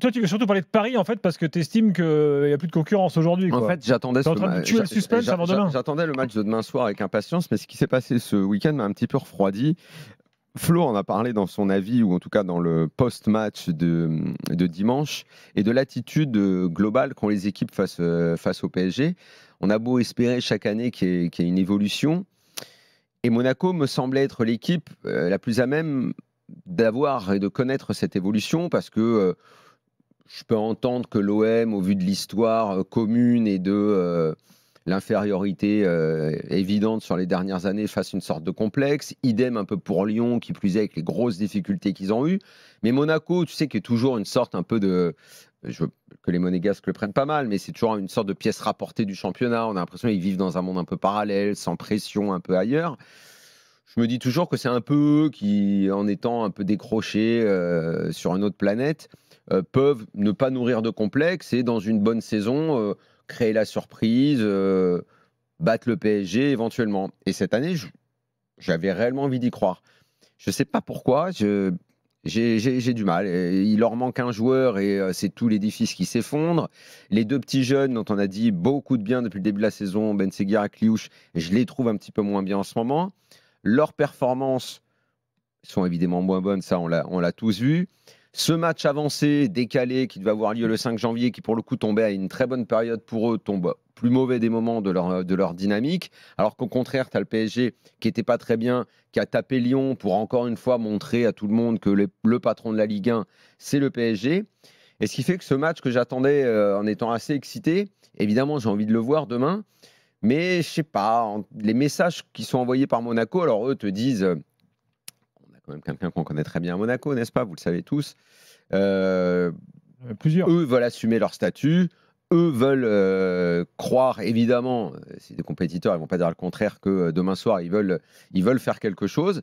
toi, tu veux surtout parler de Paris, en fait, parce que tu estimes qu'il n'y a plus de concurrence aujourd'hui. En fait, j'attendais T'es en train de tuer le suspense avant demain. J'attendais le match de demain soir avec impatience, mais ce qui s'est passé ce week-end m'a un petit peu refroidi. Flo en a parlé dans son avis, ou en tout cas dans le post-match de dimanche, et de l'attitude globale qu'ont les équipes face au PSG. On a beau espérer chaque année qu'il y ait une évolution, et Monaco me semblait être l'équipe la plus à même d'avoir et de connaître cette évolution, parce que je peux entendre que l'OM, au vu de l'histoire commune et de l'infériorité évidente sur les dernières années, fasse une sorte de complexe. Idem un peu pour Lyon, qui plus est avec les grosses difficultés qu'ils ont eues. Mais Monaco, tu sais, qui est toujours une sorte un peu de... Je veux que les Monégasques le prennent pas mal, mais c'est toujours une sorte de pièce rapportée du championnat. On a l'impression qu'ils vivent dans un monde un peu parallèle, sans pression, un peu ailleurs. Je me dis toujours que c'est un peu eux qui, en étant un peu décrochés sur une autre planète, peuvent ne pas nourrir de complexe et, dans une bonne saison, créer la surprise, battre le PSG éventuellement. Et cette année, j'avais réellement envie d'y croire. Je ne sais pas pourquoi, j'ai du mal. Il leur manque un joueur et c'est tout l'édifice qui s'effondre. Les deux petits jeunes dont on a dit beaucoup de bien depuis le début de la saison, Ben Seguir et Kliouch, je les trouve un petit peu moins bien en ce moment. Leurs performances sont évidemment moins bonnes, ça on l'a tous vu. Ce match avancé, décalé, qui devait avoir lieu le 5 janvier, qui pour le coup tombait à une très bonne période pour eux, tombe plus mauvais des moments de leur dynamique, alors qu'au contraire, tu as le PSG qui n'était pas très bien, qui a tapé Lyon pour encore une fois montrer à tout le monde que le patron de la Ligue 1, c'est le PSG. Et ce qui fait que ce match que j'attendais en étant assez excité, évidemment j'ai envie de le voir demain, mais je sais pas, les messages qui sont envoyés par Monaco, alors eux te disent... on a quand même quelqu'un qu'on connaît très bien à Monaco, n'est-ce pas? Vous le savez tous. Plusieurs. Eux veulent assumer leur statut. Eux veulent croire, évidemment, c'est des compétiteurs, ils ne vont pas dire le contraire, que demain soir, ils veulent faire quelque chose.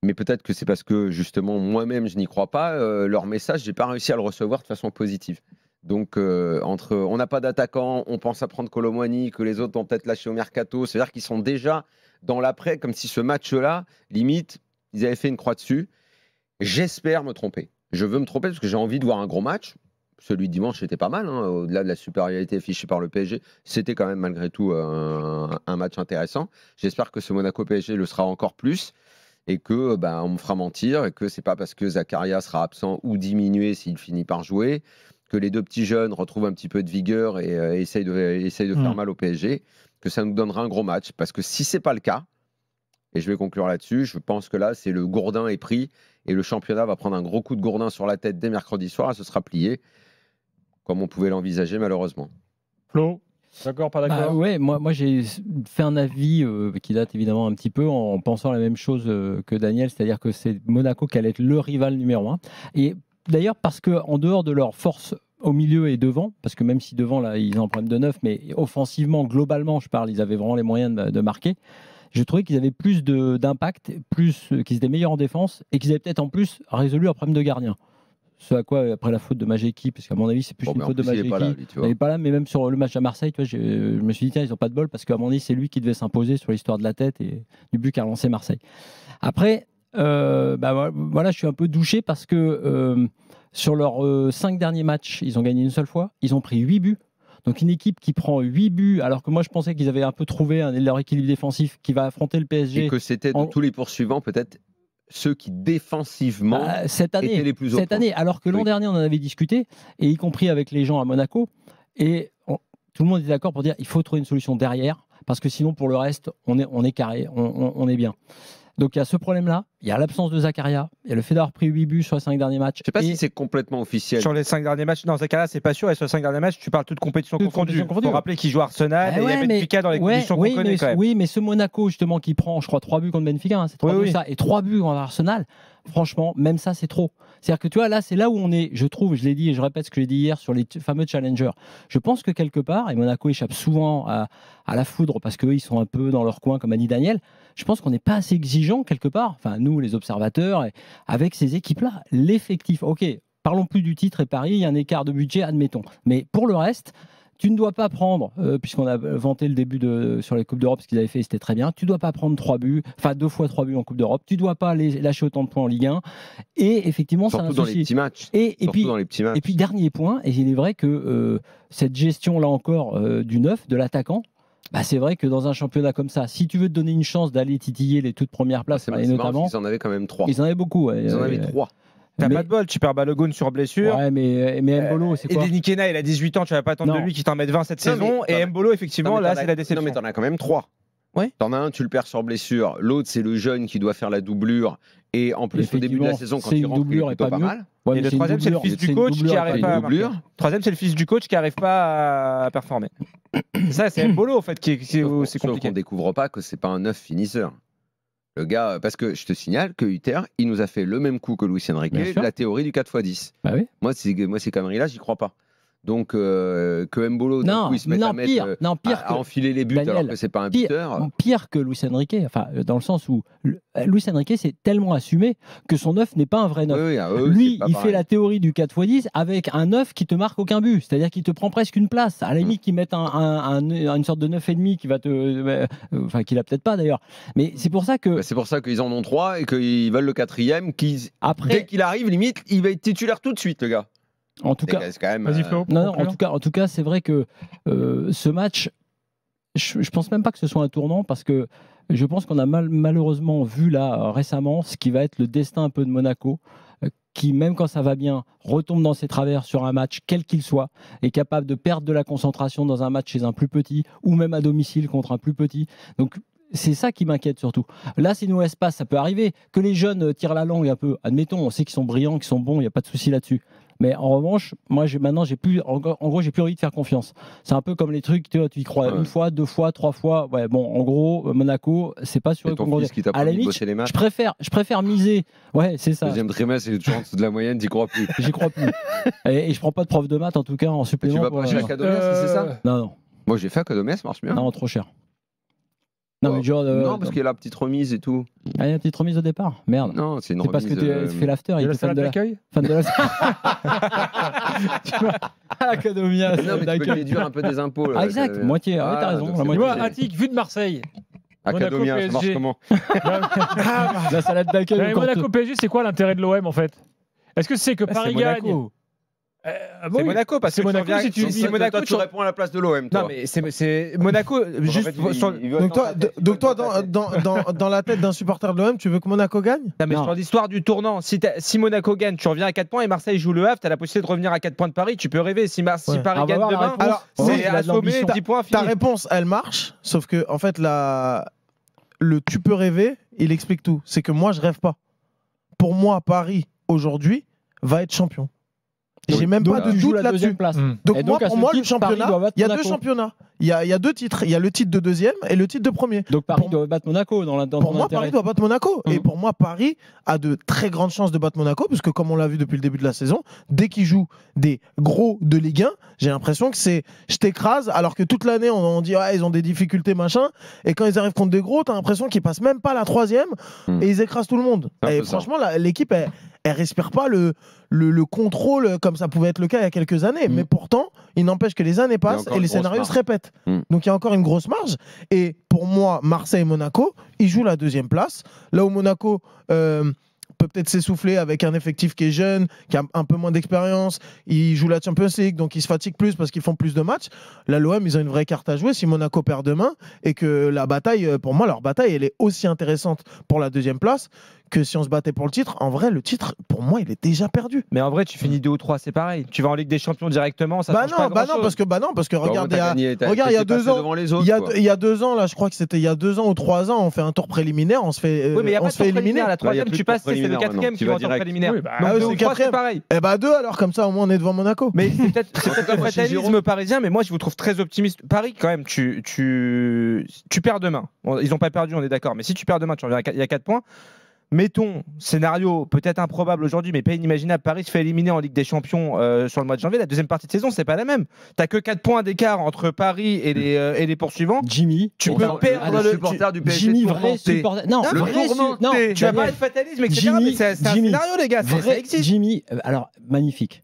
Mais peut-être que c'est parce que, justement, moi-même, je n'y crois pas. Leur message, je n'ai pas réussi à le recevoir de façon positive. Donc, on n'a pas d'attaquant, on pense à prendre Kolo Muani, que les autres vont peut-être lâcher au mercato. C'est-à-dire qu'ils sont déjà dans l'après, comme si ce match-là, limite, ils avaient fait une croix dessus. J'espère me tromper. Je veux me tromper parce que j'ai envie de voir un gros match. Celui de dimanche, c'était pas mal. Au-delà de la supériorité affichée par le PSG, c'était quand même malgré tout un match intéressant. J'espère que ce Monaco-PSG le sera encore plus et que on me fera mentir et que c'est pas parce que Zakaria sera absent ou diminué s'il finit par jouer que les deux petits jeunes retrouvent un petit peu de vigueur et essayent de faire mal au PSG, que ça nous donnera un gros match. Parce que si c'est pas le cas, et je vais conclure là-dessus, je pense que là, c'est le gourdin est pris et le championnat va prendre un gros coup de gourdin sur la tête dès mercredi soir et ce sera plié, comme on pouvait l'envisager malheureusement. Flo, d'accord, pas d'accord? Ouais, moi j'ai fait un avis qui date évidemment un petit peu en pensant la même chose que Daniel, c'est-à-dire que c'est Monaco qui allait être le rival numéro 1. Et d'ailleurs, parce qu'en dehors de leur force au milieu et devant, parce que même si devant, là, ils ont un problème de neuf, mais offensivement, globalement, je parle, ils avaient vraiment les moyens de marquer. Je trouvais qu'ils avaient plus d'impact, qu'ils étaient meilleurs en défense et qu'ils avaient peut-être en plus résolu leur problème de gardien. Ce à quoi, après la faute de Majeki, parce qu'à mon avis, c'est plus une faute de Majeki. Il n'est pas là, mais même sur le match à Marseille, tu vois, je me suis dit, tiens, ils n'ont pas de bol, parce qu'à mon avis, c'est lui qui devait s'imposer sur l'histoire de la tête et du but qu'a lancé Marseille. Après, voilà, je suis un peu douché parce que sur leurs 5 derniers matchs, ils ont gagné une seule fois, ils ont pris 8 buts. Donc une équipe qui prend 8 buts, alors que moi je pensais qu'ils avaient un peu trouvé leur équilibre défensif, qui va affronter le PSG. Et que c'était de tous les poursuivants, peut-être ceux qui défensivement étaient les plus cette année, alors que l'an dernier on en avait discuté, et y compris avec les gens à Monaco, et tout le monde est d'accord pour dire il faut trouver une solution derrière, parce que sinon pour le reste on est carré, on est bien. Donc il y a ce problème-là, il y a l'absence de Zakaria, il y a le fait d'avoir pris 8 buts sur les 5 derniers matchs. Je ne sais pas si c'est complètement officiel. Sur les 5 derniers matchs, non, Zakaria, c'est pas sûr. Et sur les 5 derniers matchs, tu parles toute compétition confondue. Il faut rappeler qu'il joue Arsenal et il y a Benfica dans les conditions qu'on connaît quand même. Oui, mais ce Monaco, justement, qui prend, je crois, 3 buts contre Benfica, c'est 3 buts ça, et 3 buts contre Arsenal, franchement, même ça, c'est trop. C'est-à-dire que tu vois, là, c'est là où on est, je trouve, je l'ai dit et je répète ce que j'ai dit hier sur les fameux challengers. Je pense que quelque part, et Monaco échappe souvent à la foudre parce qu'eux, ils sont un peu dans leur coin, comme a dit Daniel, je pense qu'on n'est pas assez exigeant quelque part, enfin, nous, les observateurs, avec ces équipes-là. L'effectif, ok, parlons plus du titre et Paris, il y a un écart de budget, admettons. Mais pour le reste, tu ne dois pas prendre, puisqu'on a vanté le début sur les Coupes d'Europe, ce qu'ils avaient fait, c'était très bien. Tu ne dois pas prendre 2 fois 3 buts en Coupe d'Europe. Tu ne dois pas lâcher autant de points en Ligue 1. Et effectivement, c'est un souci. Surtout dans les petits matchs. Et puis, dernier point, et il est vrai que cette gestion, là encore, du neuf, de l'attaquant, c'est vrai que dans un championnat comme ça, si tu veux te donner une chance d'aller titiller les toutes premières places, et notamment. Ils en avaient quand même 3. Ils en avaient beaucoup. Ils en avaient 3. T'as pas de bol, tu perds Balogun sur blessure. Ouais, mais Mbolo, c'est quoi? Et Denikena, il a 18 ans, tu vas pas attendre de lui qu'il t'en mette 20 cette saison. Et Mbolo, effectivement, là, c'est la déception. Non, mais t'en as quand même 3. Ouais. T'en as un, tu le perds sur blessure. L'autre, c'est le jeune qui doit faire la doublure. Et en plus, au début de la saison, quand il rentre, il est plutôt pas mal. Et le troisième, c'est le fils du coach qui arrive pas à marquer. Troisième, c'est le fils du coach qui arrive pas à performer. Ça, c'est Mbolo, en fait, c'est compliqué. On découvre pas que c'est pas un neuf finisseur. Le gars, parce que je te signale que Hutter, il nous a fait le même coup que Luis Enrique, la théorie du 4x10. Bah oui. Moi, ces conneries-là, j'y crois pas. Donc, que Mbolo, il se mette à enfiler les buts, Daniel, alors que c'est pas un buteur. Pire que Luis Enrique, dans le sens où Luis Enrique s'est tellement assumé que son neuf n'est pas un vrai neuf. Lui, il fait la théorie du 4x10 avec un neuf qui te marque aucun but, c'est-à-dire qu'il te prend presque une place. À la limite, qu'ils mettent une sorte de 9,5 qui va te. Enfin, qu'il a peut-être pas d'ailleurs. Mais c'est pour ça que. C'est pour ça qu'ils en ont 3 et qu'ils veulent le 4e. Dès qu'il arrive, limite, il va être titulaire tout de suite, le gars. En tout cas, en tout cas, c'est vrai que ce match, je pense même pas que ce soit un tournant parce que je pense qu'on a malheureusement vu là récemment ce qui va être le destin un peu de Monaco, qui même quand ça va bien retombe dans ses travers sur un match quel qu'il soit, est capable de perdre de la concentration dans un match chez un plus petit ou même à domicile contre un plus petit. Donc c'est ça qui m'inquiète surtout. Là, c'est nous espace, ça peut arriver que les jeunes tirent la langue un peu. Admettons, on sait qu'ils sont brillants, qu'ils sont bons, il n'y a pas de souci là-dessus. Mais en revanche, moi, maintenant, j'ai plus envie de faire confiance. C'est un peu comme les trucs, tu y crois une fois, 2 fois, 3 fois. Ouais, bon, en gros, Monaco, c'est pas sûr. À la limite, je préfère miser. Ouais, c'est ça. Deuxième trimestre, c'est toujours en dessous de la moyenne, j'y crois plus. J'y crois plus. et je prends pas de prof de maths, en tout cas, en supplément. Tu vas pas chez Acadomès, c'est ça? Non. Moi, j'ai fait Acadomès, marche bien. Non, trop cher. Non, parce qu'il y a la petite remise et tout. Ah, il y a une petite remise au départ. Merde. Non, c'est une remise. C'est parce que tu fais l'after. Il est fan de l'accueil. Fan de Academia. Non, mais tu peux déduire un peu des impôts. Ah, exact. Moitié. Ah, t'as raison. Moi, Attic, vu de Marseille. Academia, ça marche comment? La salade d'accueil. Monaco PSG, c'est quoi l'intérêt de l'OM en fait? Est-ce que c'est que Paris gagne? C'est Monaco parce que Monaco, si Monaco, tu réponds à la place de l'OM. Non, mais c'est Monaco. Donc toi, dans la tête d'un supporter de l'OM, tu veux que Monaco gagne? Non, mais sur l'histoire du tournant, si Monaco gagne, tu reviens à 4 points et Marseille joue le Havre, tu as la possibilité de revenir à 4 points de Paris. Tu peux rêver. Si Paris gagne demain, c'est assommé 10 points. Ta réponse, elle marche, sauf que en fait, le tu peux rêver, il explique tout. C'est que moi, je rêve pas. Pour moi, Paris aujourd'hui va être champion. J'ai même pas de doute là-dessus. Donc pour moi, le championnat, il y a 2 championnats. Il y a 2 titres. Il y a le titre de 2e et le titre de 1er. Donc Paris doit battre Monaco pour moi, Paris doit battre Monaco. Et pour moi, Paris a de très grandes chances de battre Monaco, parce que comme on l'a vu depuis le début de la saison, dès qu'ils jouent des gros de Ligue 1, j'ai l'impression que c'est je t'écrase, alors que toute l'année on dit ils ont des difficultés machin, et quand ils arrivent contre des gros, t'as l'impression qu'ils passent même pas la 3e et ils écrasent tout le monde. Et franchement, l'équipe elle respire pas le contrôle comme ça pouvait être le cas il y a quelques années. Mais pourtant, il n'empêche que les années passent et les scénarios se répètent. Donc il y a encore une grosse marge. Et pour moi, Marseille et Monaco, ils jouent la 2e place. Là où Monaco peut peut-être s'essouffler avec un effectif qui est jeune, qui a un peu moins d'expérience. Ils jouent la Champions League, donc ils se fatiguent plus parce qu'ils font plus de matchs. Là, l'OM, ils ont une vraie carte à jouer si Monaco perd demain, et que la bataille, pour moi, leur bataille, elle est aussi intéressante pour la 2e place que si on se battait pour le titre. En vrai, le titre, pour moi, il est déjà perdu. Mais en vrai, tu finis 2 ou 3, c'est pareil. Tu vas en Ligue des Champions directement, ça change pas grand-chose. parce que regarde, il y a 2 ans, il y a 2 ans, là, je crois que c'était il y a 2 ans ou 3 ans, on fait un tour préliminaire, on se fait, oui, mais on se fait éliminer. La 3e, tu passes, c'est le 4e qui va en tour préliminaire. C'est le 4e, pareil. Et 2 alors, comme ça, au moins, on est devant Monaco. Mais c'est peut-être le fatalisme parisien, mais moi, je vous trouve très optimiste. Paris, quand même, tu perds demain. Ils n'ont pas perdu, on est d'accord. Mais si tu perds demain, tu reviens, il y a 4 points. Mettons, scénario peut-être improbable aujourd'hui, mais pas inimaginable, Paris se fait éliminer en Ligue des Champions sur le mois de janvier. La 2e partie de saison, c'est pas la même. T'as que 4 points d'écart entre Paris et les poursuivants. Jimmy, tu peux perdre le supporter du PSG. Jimmy, vrai supporter. Non, non, tu vas pas être fataliste, mais c'est un scénario, les gars. Ça existe. Jimmy, alors magnifique.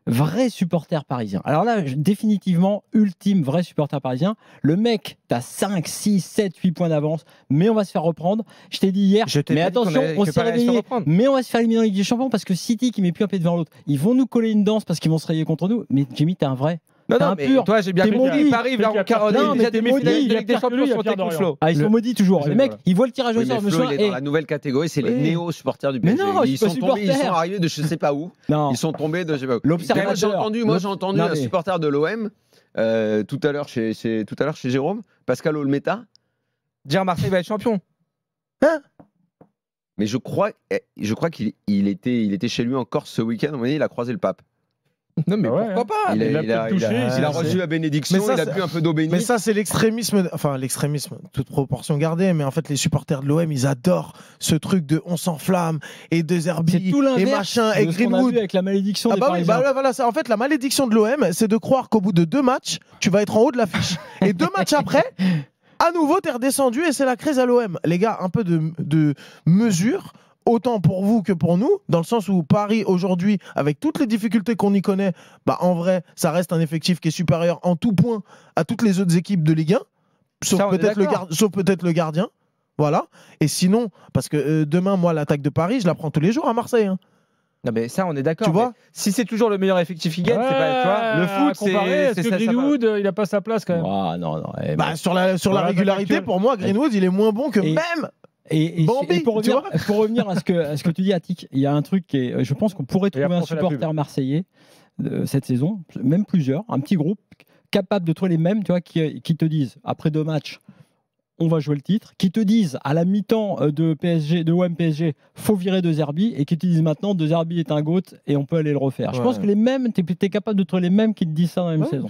vrai supporter parisien. Alors là, définitivement, ultime vrai supporter parisien. Le mec, t'as 5, 6, 7, 8 points d'avance, mais on va se faire reprendre. Je t'ai dit hier, mais attention, on s'est réveillé, mais on va se faire éliminer en Ligue des Champions parce que City qui met plus un pied devant l'autre, ils vont nous coller une danse parce qu'ils vont se rayer contre nous. Mais Jimmy, t'es un vrai. Non, mais pur. toi, j'ai bien compris. Paris va en demi-finale de Ligue des Champions sur tes coups Flo. Ah, ils sont maudits toujours. Les mecs, ils voient le tirage au sort. Flo, il est dans la nouvelle catégorie, c'est les néo-supporters du PSG. Ils sont tombés, ils sont arrivés de je sais pas où. Ils sont tombés de je sais pas où. L'observateur. Moi, j'ai entendu un supporter de l'OM tout à l'heure chez Jérôme, Pascal Olmeta, dire Marseille va être champion. Hein? Mais je crois qu'il était chez lui en Corse ce week-end. À un moment donné, il a croisé le pape. Non, mais pourquoi pas? Il a reçu la bénédiction, il a bu un peu d'eau bénite. Mais ça, c'est l'extrémisme, toute proportion gardée, mais en fait, les supporters de l'OM, ils adorent ce truc de on s'enflamme, et de Zerbi, et machin, et Greenwood. Avec la malédiction des Parisiens. Voilà, en fait, la malédiction de l'OM, c'est de croire qu'au bout de 2 matchs, tu vas être en haut de l'affiche. Et 2 matchs après, à nouveau, t'es redescendu, et c'est la crise à l'OM. Les gars, un peu de mesure. Autant pour vous que pour nous, dans le sens où Paris aujourd'hui, avec toutes les difficultés qu'on y connaît, en vrai, ça reste un effectif qui est supérieur en tout point à toutes les autres équipes de Ligue 1, sauf peut-être le gardien. Voilà. Et sinon, parce que demain, moi, l'attaque de Paris, je la prends tous les jours à Marseille. Hein. Non mais ça on est d'accord. Tu vois, si c'est toujours le meilleur effectif qui gagne, c'est pas, tu vois, le foot c'est ça. Greenwood, il a pas sa place quand même. Ah, non. Sur la régularité, pour moi, Greenwood, il est moins bon que même. Et pour revenir à ce que tu dis, Attic, il y a un truc qui est, je pense qu'on pourrait trouver un supporter marseillais cette saison, même plusieurs, un petit groupe capable de trouver les mêmes, tu vois, qui te disent après 2 matchs, on va jouer le titre, qui te disent à la mi-temps de OM PSG, faut virer de Zerbi, et qui te disent maintenant de Zerbi est un GOAT et on peut aller le refaire. Je pense que les mêmes, tu es capable de trouver les mêmes qui te disent ça dans la même saison.